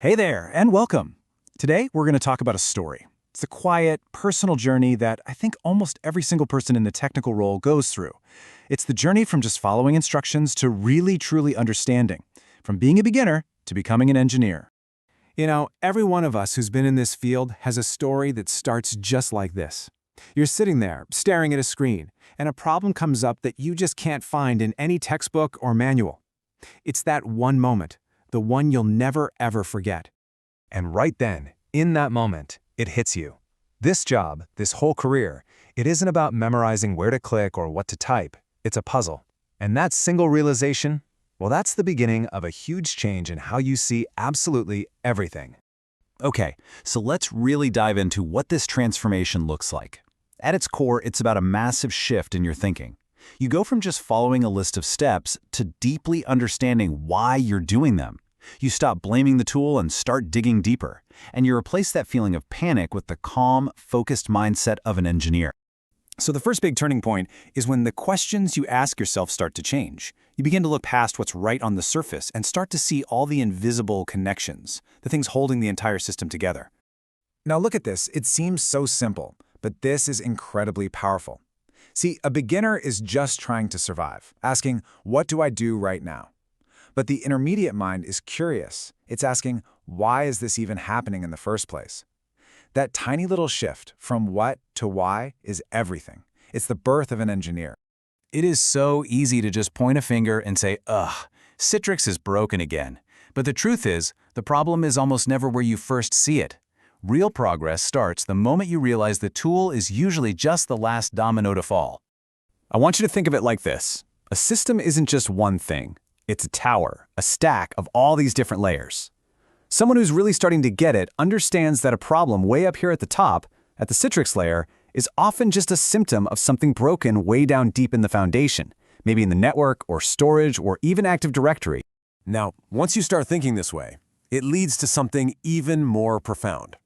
Hey there, and welcome. Today, we're going to talk about a story. It's a quiet, personal journey that I think almost every single person in the technical role goes through. It's the journey from just following instructions to really, truly understanding, from being a beginner to becoming an engineer. Every one of us who's been in this field has a story that starts just like this. You're sitting there, staring at a screen, and a problem comes up that you just can't find in any textbook or manual. It's that one moment, the one you'll never, ever forget. And right then, in that moment, it hits you. This job, this whole career, it isn't about memorizing where to click or what to type. It's a puzzle. And that single realization, well, that's the beginning of a huge change in how you see absolutely everything. Okay, so let's really dive into what this transformation looks like. At its core, it's about a massive shift in your thinking. You go from just following a list of steps to deeply understanding why you're doing them. You stop blaming the tool and start digging deeper, and you replace that feeling of panic with the calm, focused mindset of an engineer. So the first big turning point is when the questions you ask yourself start to change. You begin to look past what's right on the surface and start to see all the invisible connections, the things holding the entire system together. Now look at this. It seems so simple, but this is incredibly powerful. See, a beginner is just trying to survive, asking, what do I do right now? But the intermediate mind is curious. It's asking, why is this even happening in the first place? That tiny little shift from what to why is everything. It's the birth of an engineer. It is so easy to just point a finger and say, ugh, Citrix is broken again. But the truth is, the problem is almost never where you first see it. Real progress starts the moment you realize the tool is usually just the last domino to fall. I want you to think of it like this. A system isn't just one thing. It's a tower, a stack of all these different layers. Someone who's really starting to get it understands that a problem way up here at the top, at the Citrix layer, is often just a symptom of something broken way down deep in the foundation, maybe in the network or storage or even Active Directory. Now, once you start thinking this way, it leads to something even more profound.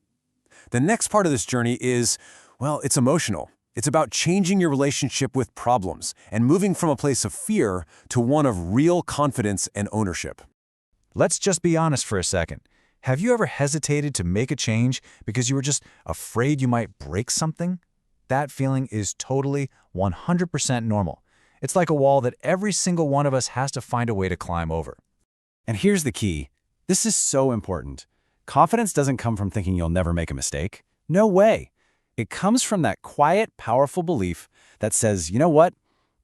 The next part of this journey is, well, it's emotional. It's about changing your relationship with problems and moving from a place of fear to one of real confidence and ownership. Let's just be honest for a second. Have you ever hesitated to make a change because you were just afraid you might break something? That feeling is totally 100% normal. It's like a wall that every single one of us has to find a way to climb over. And here's the key. This is so important. Confidence doesn't come from thinking you'll never make a mistake. No way. It comes from that quiet, powerful belief that says, you know what?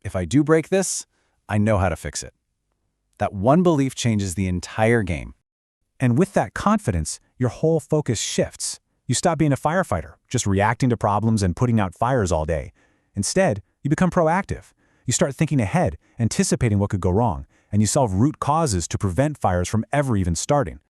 If I do break this, I know how to fix it. That one belief changes the entire game. And with that confidence, your whole focus shifts. You stop being a firefighter, just reacting to problems and putting out fires all day. Instead, you become proactive. You start thinking ahead, anticipating what could go wrong, and you solve root causes to prevent fires from ever even starting.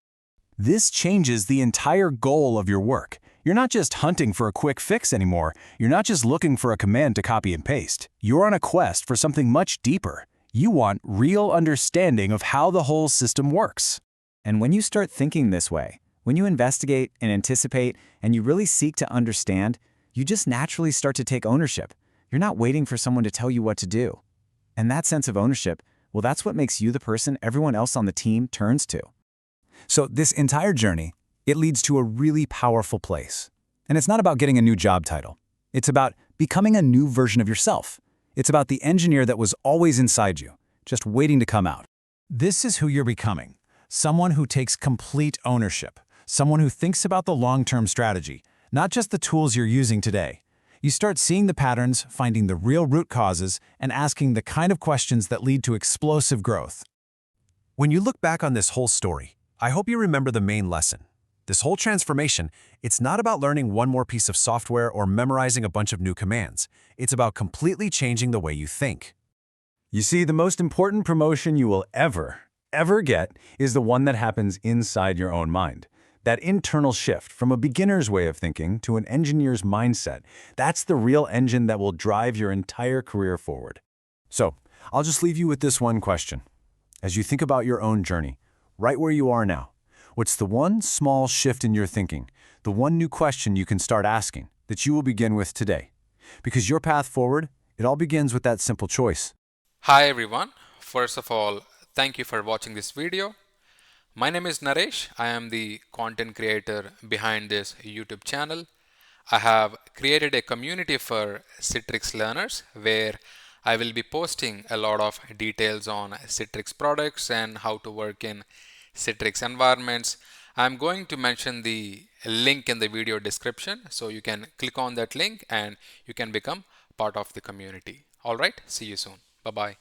This changes the entire goal of your work. You're not just hunting for a quick fix anymore. You're not just looking for a command to copy and paste. You're on a quest for something much deeper. You want real understanding of how the whole system works. And when you start thinking this way, when you investigate and anticipate and you really seek to understand, you just naturally start to take ownership. You're not waiting for someone to tell you what to do. And that sense of ownership, well, that's what makes you the person everyone else on the team turns to. So this entire journey, it leads to a really powerful place. And it's not about getting a new job title. It's about becoming a new version of yourself. It's about the engineer that was always inside you, just waiting to come out. This is who you're becoming. Someone who takes complete ownership. Someone who thinks about the long-term strategy, not just the tools you're using today. You start seeing the patterns, finding the real root causes, and asking the kind of questions that lead to explosive growth. When you look back on this whole story, I hope you remember the main lesson. This whole transformation, it's not about learning one more piece of software or memorizing a bunch of new commands. It's about completely changing the way you think. You see, the most important promotion you will ever get is the one that happens inside your own mind. That internal shift from a beginner's way of thinking to an engineer's mindset, that's the real engine that will drive your entire career forward. So, I'll just leave you with this one question. As you think about your own journey, right where you are now, what's the one small shift in your thinking, the one new question you can start asking that you will begin with today? Because your path forward, it all begins with that simple choice. Hi everyone. First of all, thank you for watching this video. My name is Naresh. I am the content creator behind this YouTube channel. I have created a community for Citrix learners where I will be posting a lot of details on Citrix products and how to work in Citrix environments. I'm going to mention the link in the video description so you can click on that link and you can become part of the community. All right, see you soon. Bye bye.